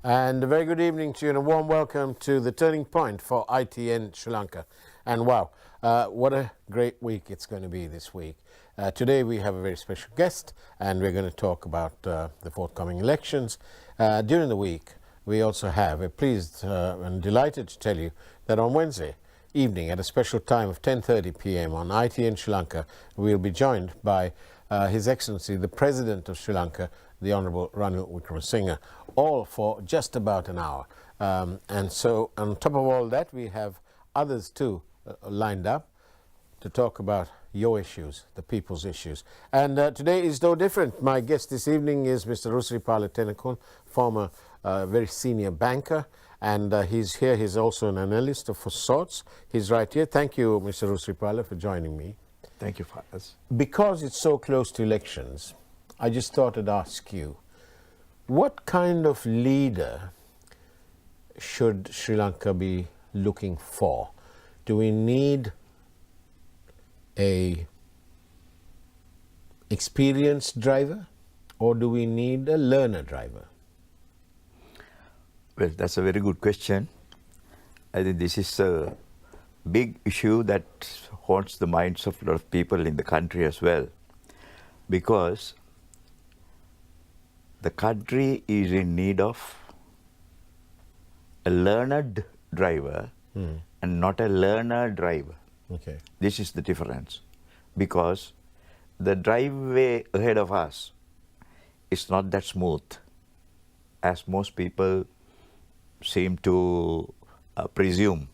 And a very good evening to you and a warm welcome to the turning point for ITN Sri Lanka. And wow, what a great week it's going to be this week. Today we have a very special guest and we're going to talk about the forthcoming elections. During the week we also have, we're pleased and delighted to tell you that on Wednesday evening at a special time of 10:30 p.m. on ITN Sri Lanka, we'll be joined by His Excellency the President of Sri Lanka, the Honourable Ranil Wickremesinghe, all for just about an hour. And so on top of all that, we have others too lined up to talk about your issues, the people's issues. And today is no different. My guest this evening is Mr. Rusiripala Tennekoon, former very senior banker, and he's here. He's also an analyst of sorts. He's right here. Thank you, Mr. Rusiripala, for joining me. Thank you, Faraz. Because it's so close to elections, I just thought I'd ask you, what kind of leader should Sri Lanka be looking for? Do we need a experienced driver or do we need a learner driver? Well, that's a very good question. I think this is a big issue that haunts the minds of a lot of people in the country as well, because the country is in need of a learned driver and not a learner driver. Okay. This is the difference, because the driveway ahead of us is not that smooth as most people seem to presume.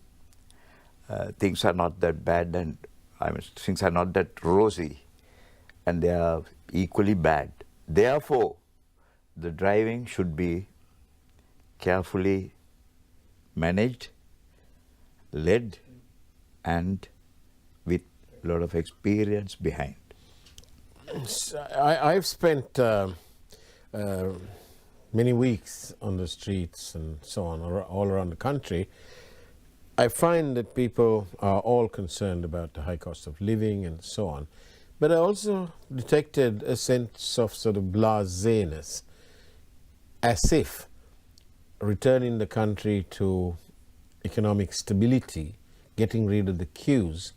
Things are not that bad, and things are not that rosy, and they are equally bad. Therefore, the driving should be carefully managed, led, and with a lot of experience behind. I've spent many weeks on the streets and so on, all around the country. I find that people are all concerned about the high cost of living and so on. But I also detected a sense of sort of blaseness, as if returning the country to economic stability, getting rid of the queues,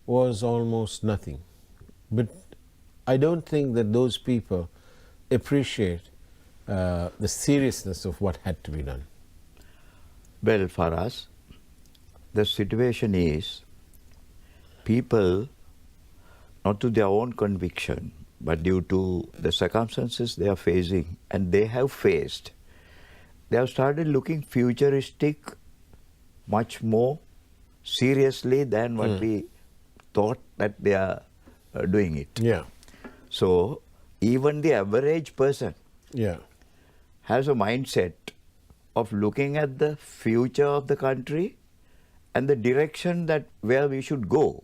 was almost nothing. But I don't think that those people appreciate the seriousness of what had to be done. Well, for us, the situation is people, not to their own conviction, but due to the circumstances they are facing and they have faced, they have started looking futuristic much more seriously than what we thought that they are doing it. Yeah. So even the average person has a mindset of looking at the future of the country and the direction that where we should go.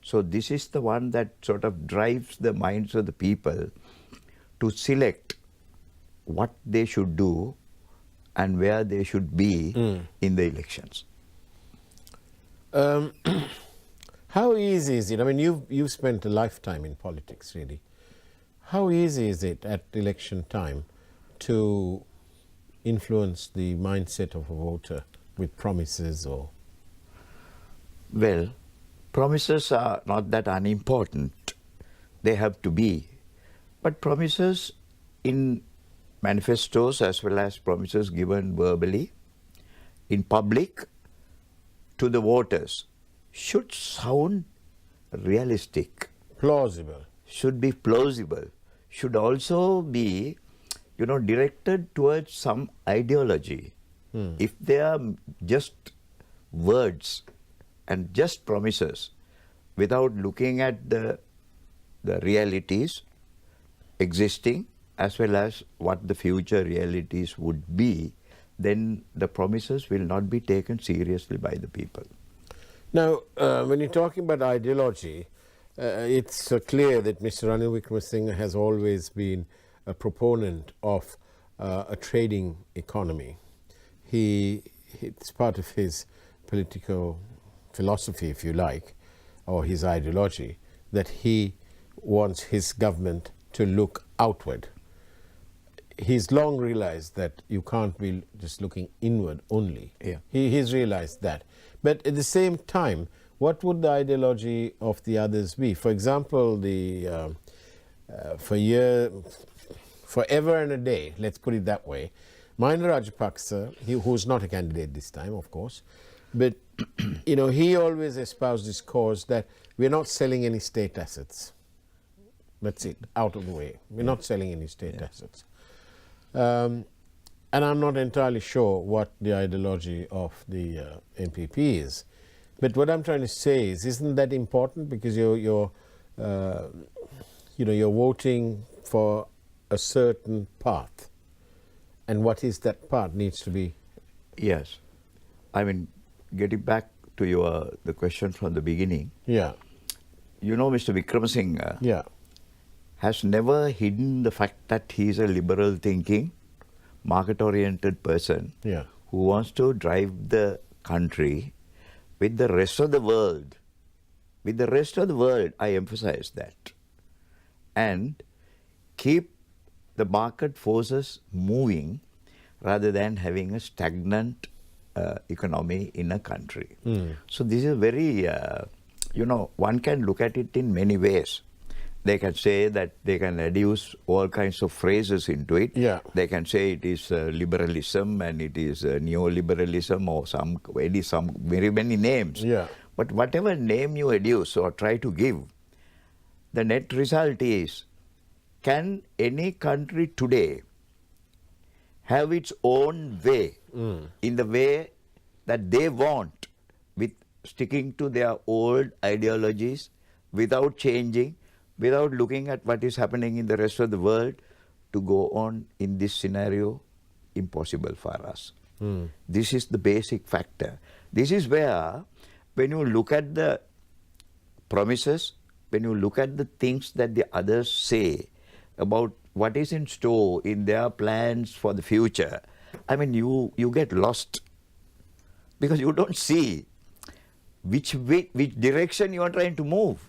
So this is the one that sort of drives the minds of the people to select what they should do and where they should be in the elections. How easy is it? I mean, you've spent a lifetime in politics, really. How easy is it at election time to influence the mindset of a voter with promises or? Well, promises are not that unimportant. They have to be. But promises in manifestos as well as promises given verbally in public to the voters should sound realistic. Plausible. Should be plausible. Should also be, directed towards some ideology. If they are just words and just promises without looking at the realities existing as well as what the future realities would be, then the promises will not be taken seriously by the people. Now, when you're talking about ideology, it's clear that Mr. Ranil Wickremesinghe has always been a proponent of a trading economy. It's part of his political philosophy, if you like, or his ideology, that he wants his government to look outward. he's long realized that you can't be just looking inward only. Yeah. He's realized that. But at the same time, what would the ideology of the others be? For example, forever and a day, let's put it that way, Mahinda Rajapaksa, who's not a candidate this time, of course, but he always espoused this cause that we're not selling any state assets. That's it, out of the way. We're not selling any state assets. And I'm not entirely sure what the ideology of the MPP is. But what I'm trying to say is, isn't that important? Because you're voting for a certain path. And what is that path needs to be. Yes. I mean, getting back to the question from the beginning. Yeah. Mr. Wickramasinghe has never hidden the fact that he's a liberal thinking, market-oriented person who wants to drive the country with the rest of the world. With the rest of the world, I emphasize that. And keep the market forces moving rather than having a stagnant economy in a country. So this is very, one can look at it in many ways. They can say that they can adduce all kinds of phrases into it. Yeah. They can say it is liberalism and it is neoliberalism or some very many names. Yeah. But whatever name you adduce or try to give, the net result is, can any country today have its own way in the way that they want, with sticking to their old ideologies without changing, without looking at what is happening in the rest of the world, to go on in this scenario? Impossible for us. This is the basic factor. This is where, when you look at the promises, when you look at the things that the others say about what is in store in their plans for the future, I mean, you get lost because you don't see which direction you are trying to move.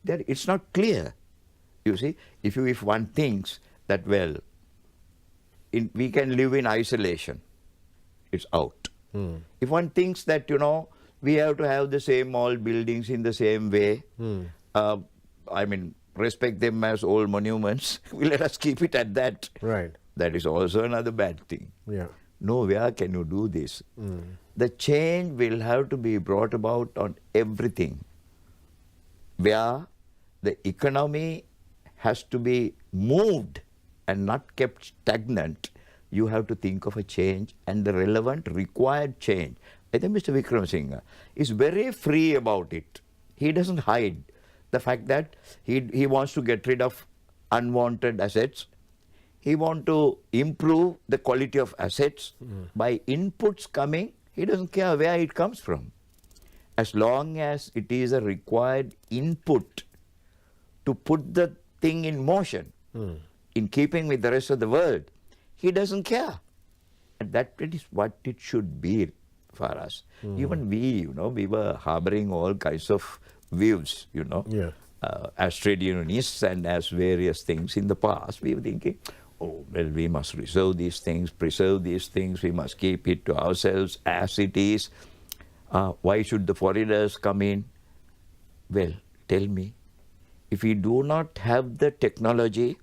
It's not clear. You see, if one thinks that, well, we can live in isolation, it's out. If one thinks that, we have to have the same old buildings in the same way, I mean, respect them as old monuments, let us keep it at that. Right. That is also another bad thing. Yeah. Nowhere can you do this. The change will have to be brought about on everything, where the economy has to be moved and not kept stagnant. You have to think of a change and the relevant required change. I think Mr. Wickramasinghe is very free about it. He doesn't hide the fact that he wants to get rid of unwanted assets. He wants to improve the quality of assets by inputs coming. He doesn't care where it comes from. As long as it is a required input to put the thing in motion, in keeping with the rest of the world, he doesn't care. And that is what it should be for us. Even we, we were harboring all kinds of views, as trade unionists and as various things in the past. We were thinking, oh, well, we must reserve these things, preserve these things, we must keep it to ourselves as it is. Why should the foreigners come in? Well, tell me, if we do not have the technology,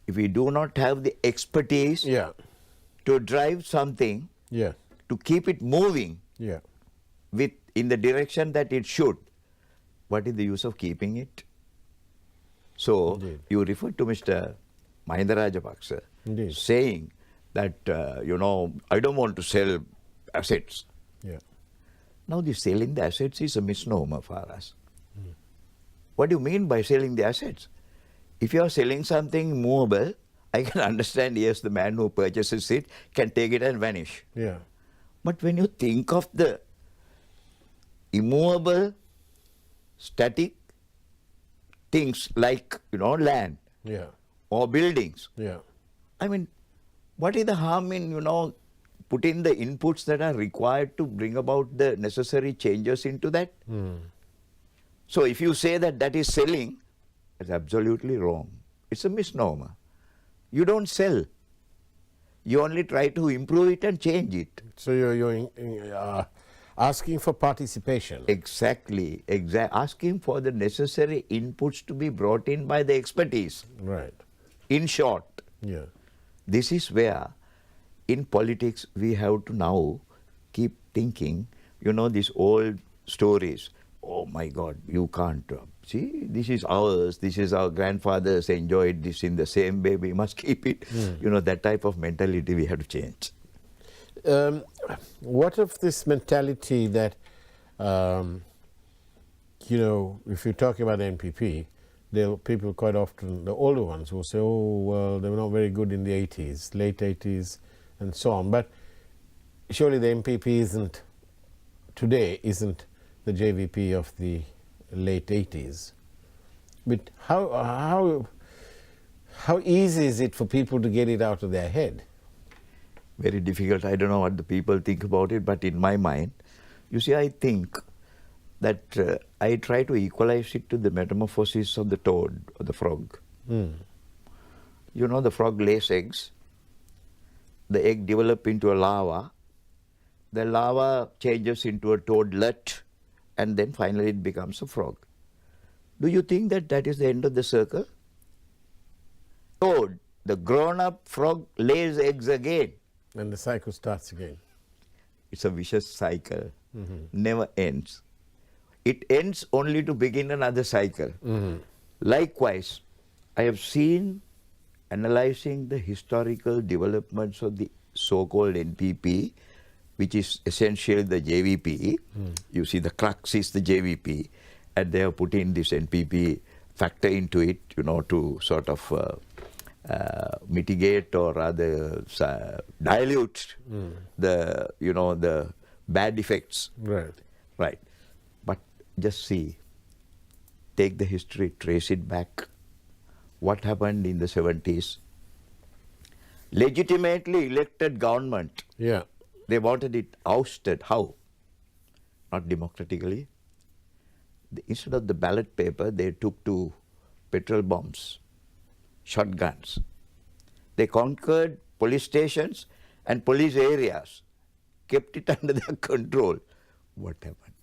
if we do not have the expertise to drive something, to keep it moving in the direction that it should, what is the use of keeping it? So, you refer to Mr. Mahinda Rajapaksa saying that, I don't want to sell assets. Now, the selling the assets is a misnomer for us. What do you mean by selling the assets? If you are selling something movable, I can understand, yes, the man who purchases it can take it and vanish. But when you think of the immovable, static things like, land or buildings, I mean, what is the harm in, putting the inputs that are required to bring about the necessary changes into that? So if you say that that is selling, it's absolutely wrong. It's a misnomer. You don't sell. You only try to improve it and change it. So you're asking for participation. Exactly. Asking for the necessary inputs to be brought in by the expertise. Right. In short, Yeah. this is where in politics we have to now keep thinking, these old stories. Oh my God, you can't. See, this is ours. This is our grandfathers enjoyed this in the same way. We must keep it. That type of mentality we have to change. What of this mentality that, if you're talking about the NPP, people quite often, the older ones will say, oh, well, they were not very good in the 80s, late 80s, and so on. But surely the NPP today isn't the JVP of the late 80s. But how easy is it for people to get it out of their head? Very difficult. I don't know what the people think about it, but in my mind, you see, I think that I try to equalize it to the metamorphosis of the toad or the frog. The frog lays eggs. The egg develops into a larva. The larva changes into a toadlet, and then finally it becomes a frog. Do you think that is the end of the circle? Toad, the grown-up frog, lays eggs again. And the cycle starts again. It's a vicious cycle. Never ends. It ends only to begin another cycle. Likewise, I have seen, analyzing the historical developments of the so-called NPP, which is essentially the JVP. You see, the crux is the JVP, and they have put in this NPP factor into it, to sort of mitigate or rather dilute the bad effects. Right. But just see, take the history, trace it back. What happened in the 70s? Legitimately elected government. Yeah. They wanted it ousted. How? Not democratically. Instead of the ballot paper, they took to petrol bombs, shotguns. They conquered police stations and police areas, kept it under their control. What happened?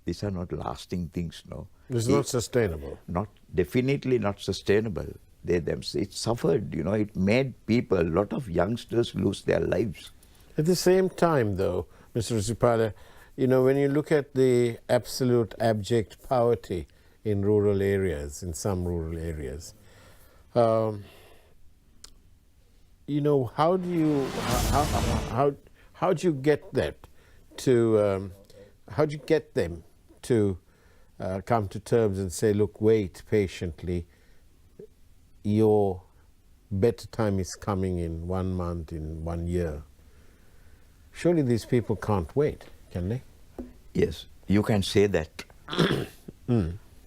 These are not lasting things, no. It's not sustainable. Definitely not sustainable. It suffered, it made people, a lot of youngsters lose their lives. At the same time, though, Mr. Rusiripala, when you look at the absolute abject poverty in rural areas, in some rural areas, how do you get that to how do you get them to come to terms and say, look, wait patiently, your better time is coming in 1 month, in 1 year? Surely these people can't wait, can they? Yes, you can say that.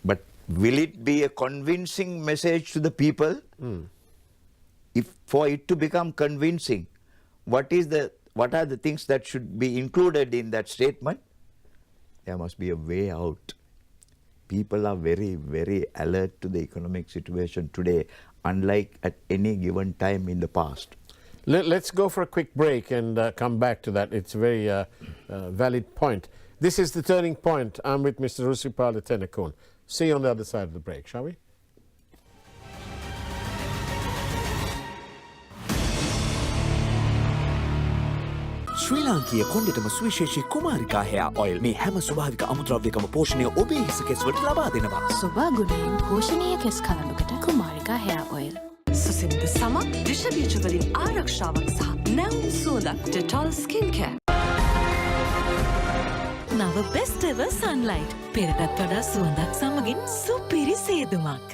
But will it be a convincing message to the people? If for it to become convincing, what are the things that should be included in that statement? There must be a way out. People are very, very alert to the economic situation today, unlike at any given time in the past. Let's go for a quick break and come back to that. It's a very valid point. This is The Turning Point. I'm with Mr. Rusiripala Tennekoon. See you on the other side of the break, shall we? ශ්‍රී ලාංකීය කොණ්ඩෙටම සුවිශේෂී කුමාරිකා hair oil මේ හැම ස්වභාවික අමුද්‍රව්‍යකම පෝෂණය ඔබේ හිස කෙස්වලට ලබා දෙනවා. සුභා ගුණයෙන් පෝෂණීය කෙස් කලනුකට කුමාරිකා hair oil. සුසිඳ සමක් විෂ බීජ වලින් ආරක්ෂාවක් සහ නැවුම් සුවඳක් Dettol Skin Care. නව best ever sunlight. පෙරටත් වඩා සුවඳක් සමගින් සුපිරි සේදුමක්.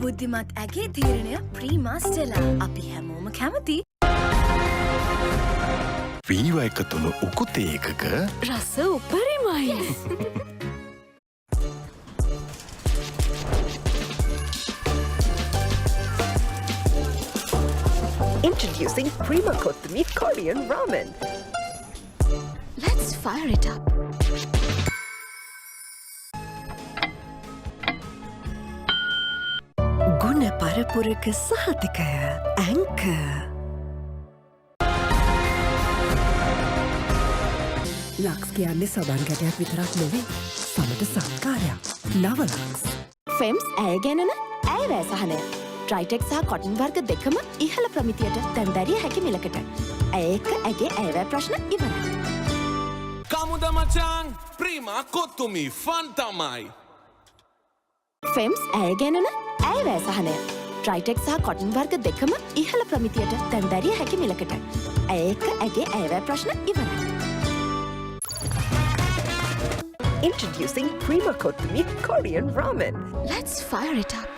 බුද්ධිමත් ඇගේ තීරණය ප්‍රීමා ස්ටෙලා. අපි හැමෝම කැමති. වීව එකතුණු උකුතේ එකක රස උපරිමයි. Introducing Prima Kothmir Korean Ramen. Let's fire it up. ගුණ පරපුර පරපුරක සහතිකය ඇංකර්. ලක්ස් කියන්නේ සබන් ගැටයක් විතරක් නෙවෙයි සමට සත්කාරයක්. නවලක්ස්. ෆෙම්ස් ඇය ගැනන ඇය වෑසහනය. ට්‍රයිටෙක් සහ කොටන් වර්ග දෙකම ඉහළ ප්‍රමිතියට දැන් දැරිය හැකි මිලකට. ඇය එක්ක ඇගේ ඇයවැය ප්‍රශ්න ඉවරයි. Kamuda machan, prima kotumi, fantamai. ෆෙම්ස් ඇය ගැනන ඇය වෑසහනය. ට්‍රයිටෙක් සහ කොටන් වර්ග දෙකම ඉහළ ප්‍රමිතියට දැන් දැරිය හැකි මිලකට. ඇය එක්ක ඇගේ ඇයවැය ප්‍රශ්න ඉවරයි. Introducing Prima Kottumi Korean Ramen. Let's fire it up.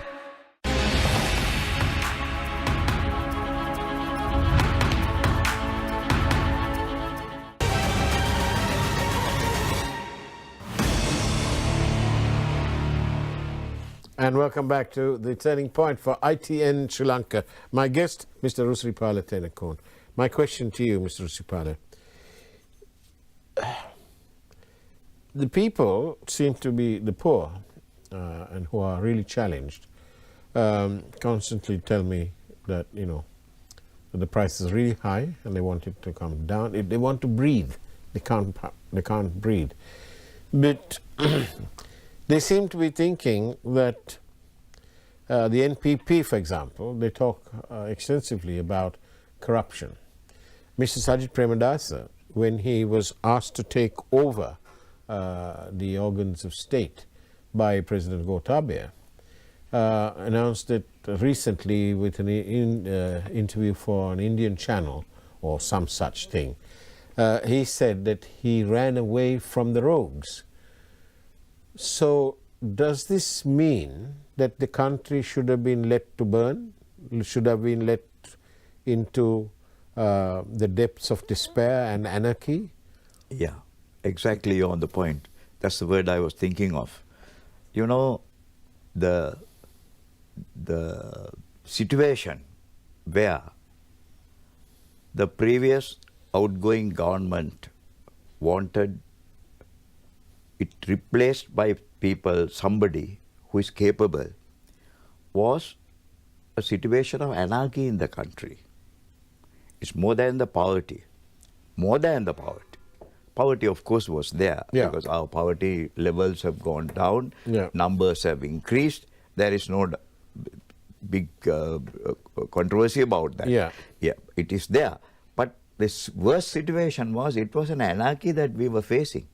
And welcome back to the Turning Point for ITN Sri Lanka. My guest, Mr. Rusiripala Tennekoon. My question to you, Mr. Rusiripala. The people seem to be the poor and who are really challenged. Constantly tell me that, you know, that the price is really high and they want it to come down. If they want to breathe, they can't breathe. But they seem to be thinking that the NPP, for example, they talk extensively about corruption. Mr. Sajid Premadasa, when he was asked to take over the organs of state by President Gotabaya, announced it recently with an interview for an Indian channel or some such thing. He said that he ran away from the rogues. So does this mean that the country should have been let to burn, should have been let into the depths of despair and anarchy? Yeah, exactly, you're on the point. That's the word I was thinking of. You know, the situation where the previous outgoing government wanted it replaced by people, somebody who is capable, was a situation of anarchy in the country. It's more than the poverty. More than the poverty. Poverty, of course, was there because our poverty levels have gone down, numbers have increased. There is no big controversy about that. Yeah, it is there. But this worst situation was, it was an anarchy that we were facing.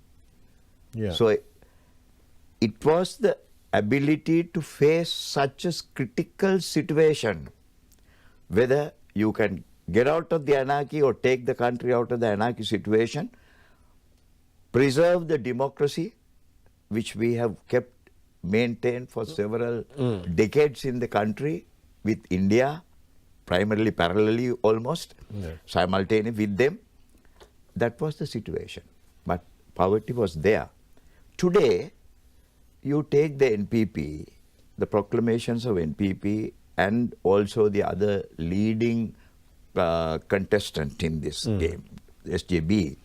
So it was the ability to face such a critical situation, whether you can get out of the anarchy or take the country out of the anarchy situation, preserve the democracy, which we have kept maintained for several decades in the country with India, primarily parallelly almost, simultaneously with them. That was the situation. But poverty was there. Today, you take the NPP, the proclamations of NPP, and also the other leading contestant in this game, SJB.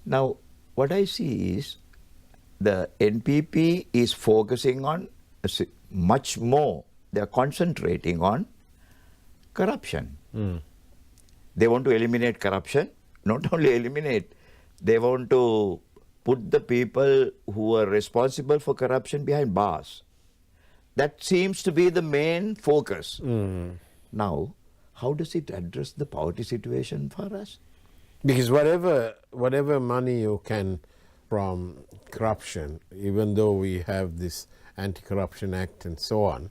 Now, what I see is the NPP is focusing on much more. They are concentrating on corruption. They want to eliminate corruption. Not only eliminate, they want to put the people who are responsible for corruption behind bars. That seems to be the main focus. Now, how does it address the poverty situation for us? Because whatever money you can from corruption, even though we have this Anti-Corruption Act and so on,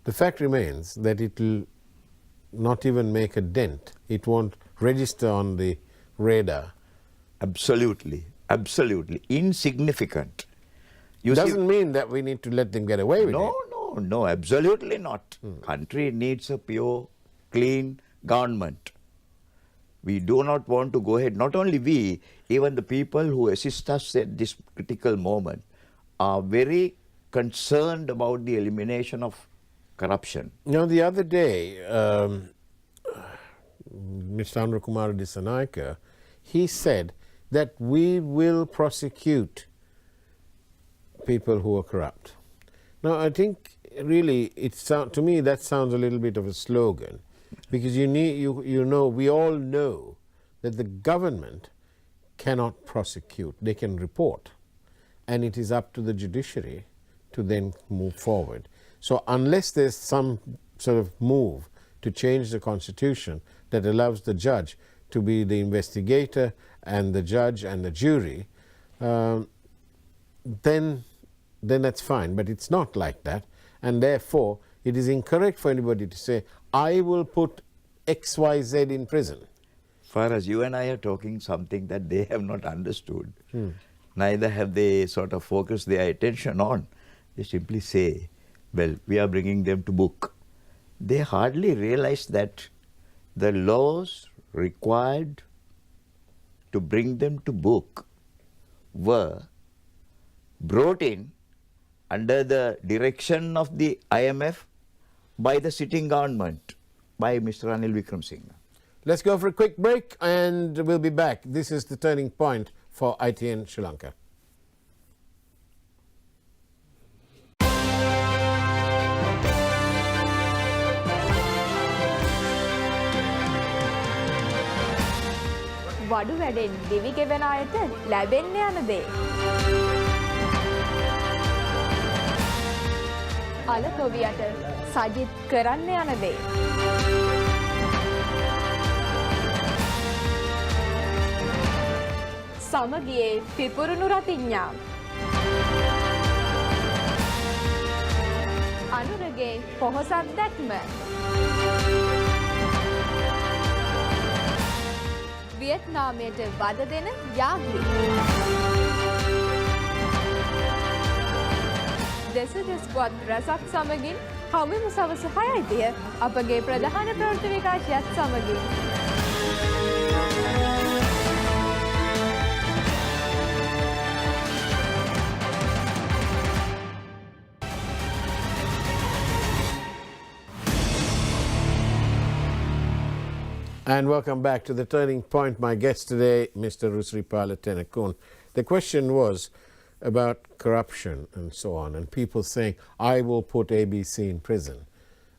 the fact remains that it will not even make a dent. It won't register on the radar. Absolutely. Absolutely. Insignificant. Doesn't mean that we need to let them get away with it. No, absolutely not. Country needs a pure, clean government. We do not want to go ahead. Not only we, even the people who assist us at this critical moment are very concerned about the elimination of corruption. You know, the other day, Mr. Andhra Kumar Dissanayake, he said that we will prosecute people who are corrupt. Now, I think really, to me that sounds a little bit of a slogan, because we all know that the government cannot prosecute. They can report, and it is up to the judiciary to then move forward. So unless there's some sort of move to change the constitution that allows the judge to be the investigator and the judge and the jury, then that's fine. But it's not like that, and therefore it is incorrect for anybody to say, I will put XYZ in prison. Far as you and I are talking something that they have not understood, neither have they sort of focused their attention on. They simply say, well, we are bringing them to book. They hardly realize that the laws required to bring them to book were brought in under the direction of the IMF by the sitting government, by Mr. Ranil Wickremesinghe. Let's go for a quick break and we'll be back. This is the turning point for ITN Sri Lanka. වඩු වැඩෙන් දිවි ගෙවන අයට ලැබෙන්න යන දේ. අලතොවියට සජිත් කරන්න යන දේ. සමගියේ පිපුරුණු රතිඤ්ඤා. අනුරගේ පොහොසත් දැක්ම. වියට්නාමයට වද දෙන යාග්‍රි. දෙසදෙස්පොත් රසක් සමගින් හමුම සවස 6:30 අපගේ ප්‍රධාන ප්‍රවෘත්ති විකාශයත් සමගින්. And welcome back to the Turning Point. My guest today, Mr. Rusiripala Tennekoon. The question was about corruption and so on, and people saying, I will put ABC in prison.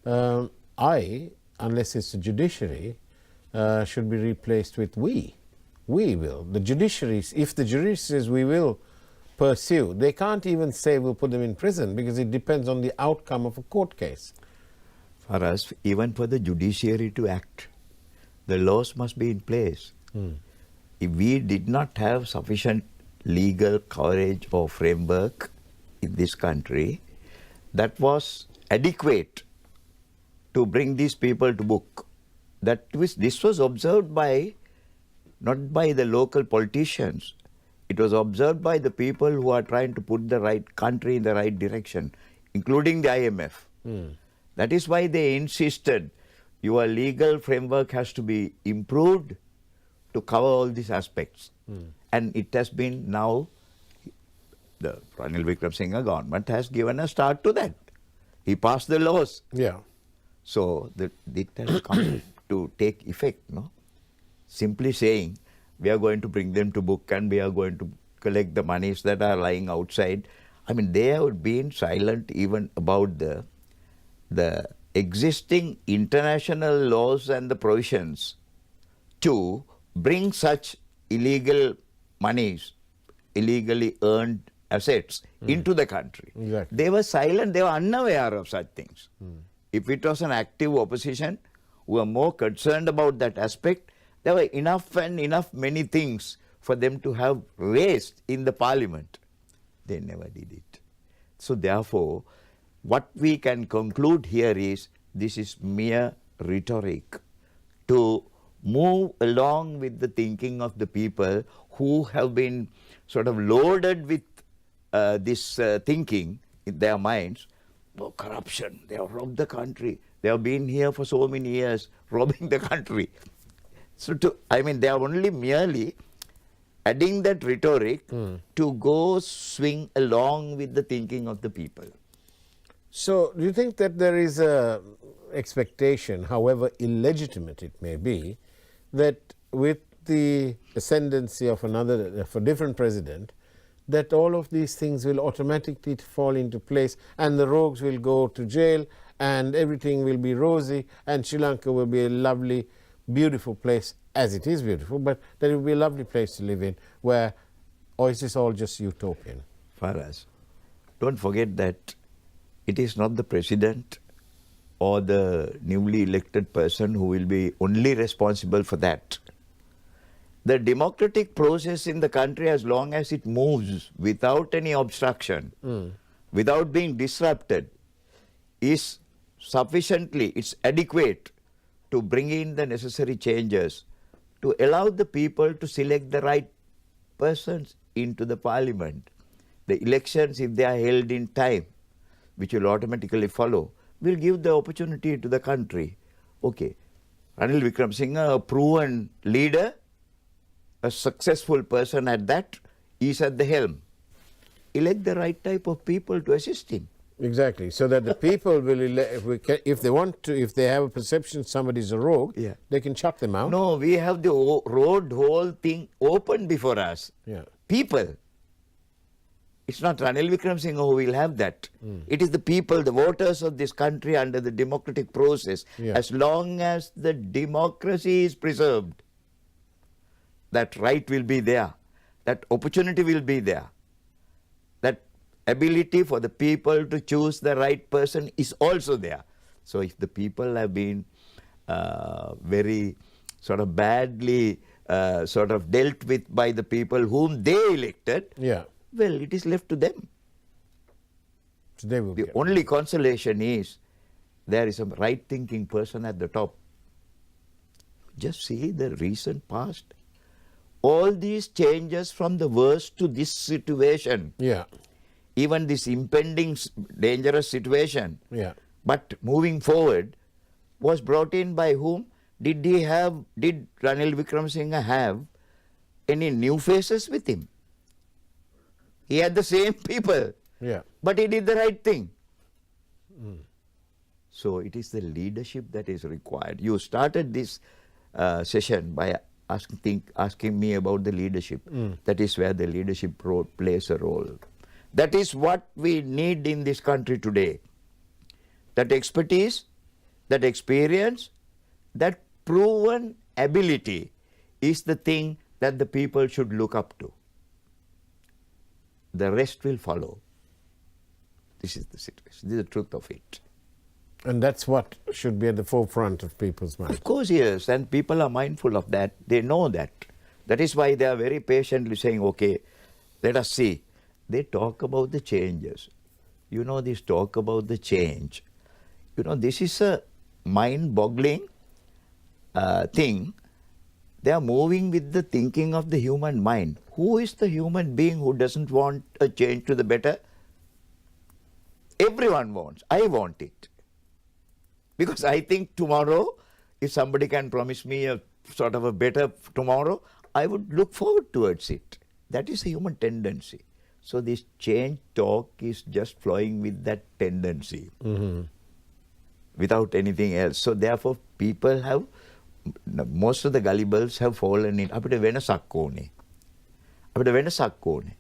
Unless it's the judiciary, should be replaced with we. We will. The judiciary, if the judiciary says we will pursue, they can't even say we'll put them in prison because it depends on the outcome of a court case. For us, even for the judiciary to act, the laws must be in place. If we did not have sufficient legal coverage or framework in this country that was adequate to bring these people to book, this was observed by, not by the local politicians, it was observed by the people who are trying to put the right country in the right direction, including the IMF. That is why they insisted your legal framework has to be improved to cover all these aspects. And it has been now, the Ranil Wickremesinghe government has given a start to that. He passed the laws. Yeah. So it has come to take effect, no? Simply saying, we are going to bring them to book and we are going to collect the monies that are lying outside. I mean, they have been silent even about the existing international laws and the provisions to bring such illegal monies, illegally earned assets into the country. Exactly. They were silent, they were unaware of such things. If it was an active opposition who were more concerned about that aspect, there were enough many things for them to have raised in the parliament. They never did it. So therefore, what we can conclude here is this is mere rhetoric to move along with the thinking of the people who have been sort of loaded with this thinking in their minds. Oh, corruption, they have robbed the country. They have been here for so many years robbing the country. So they are only merely adding that rhetoric to go swing along with the thinking of the people. So, do you think that there is a expectation, however illegitimate it may be, that with the ascendancy of a different president, that all of these things will automatically fall into place and the rogues will go to jail and everything will be rosy and Sri Lanka will be a lovely, beautiful place, as it is beautiful, but that it will be a lovely place to live in, where, or is this all just utopian? Faraz, don't forget that it is not the president or the newly elected person who will be only responsible for that. The democratic process in the country, as long as it moves without any obstruction, without being disrupted, is sufficiently, it's adequate to bring in the necessary changes to allow the people to select the right persons into the parliament. The elections, if they are held in time, which will automatically follow, will give the opportunity to the country. Okay, Ranil Wickremesinghe, a proven leader, a successful person at that, is at the helm. Elect the right type of people to assist him. Exactly, so that the people will if they want to, if they have a perception somebody's a rogue, they can chuck them out. No, we have the whole thing open before us. People. It's not Ranil Wickremesinghe who will have that. It is the people, the voters of this country under the democratic process. As long as the democracy is preserved, that right will be there, that opportunity will be there, that ability for the people to choose the right person is also there. So if the people have been very sort of badly sort of dealt with by the people whom they elected, well, it is left to them. So they will the only consolation is there is a right thinking person at the top. Just see the recent past. All these changes from the worst to this situation, even this impending dangerous situation, but moving forward, was brought in by whom? Did Ranil Wickremesinghe have any new faces with him? He had the same people, but he did the right thing. So it is the leadership that is required. You started this session by asking me about the leadership. That is where the leadership plays a role. That is what we need in this country today. That expertise, that experience, that proven ability is the thing that the people should look up to. The rest will follow. This is the situation. This is the truth of it. And that's what should be at the forefront of people's minds. Of course, yes. And people are mindful of that. They know that. That is why they are very patiently saying, okay, let us see. They talk about the changes. You know, this talk about the change. You know, this is a mind-boggling thing. They are moving with the thinking of the human mind. Who is the human being who doesn't want a change to the better? Everyone wants. I want it. Because I think tomorrow, if somebody can promise me a sort of a better tomorrow, I would look forward towards it. That is a human tendency. So this change talk is just flowing with that tendency, without anything else. So therefore, people have, most of the gullibles have fallen in. අපිට වෙනසක් ඕනේ. අපිට වෙනසක් ඕනේ.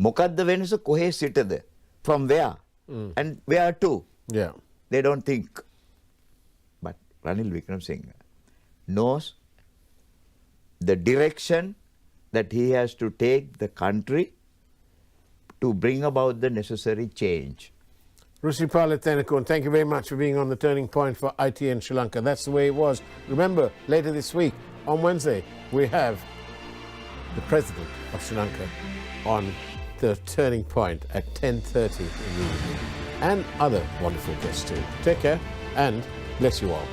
මොකද්ද වෙනස? කොහේ සිටද? From where? And where to? They don't think. But Ranil Wickremesinghe knows the direction that he has to take the country to bring about the necessary change. Rusiripala Tennekoon, thank you very much for being on the Turning Point for ITN Sri Lanka. That's the way it was. Remember, later this week, on Wednesday, we have the President of Sri Lanka on the Turning Point at 10:30 in the evening. And other wonderful guests too. Take care and bless you all.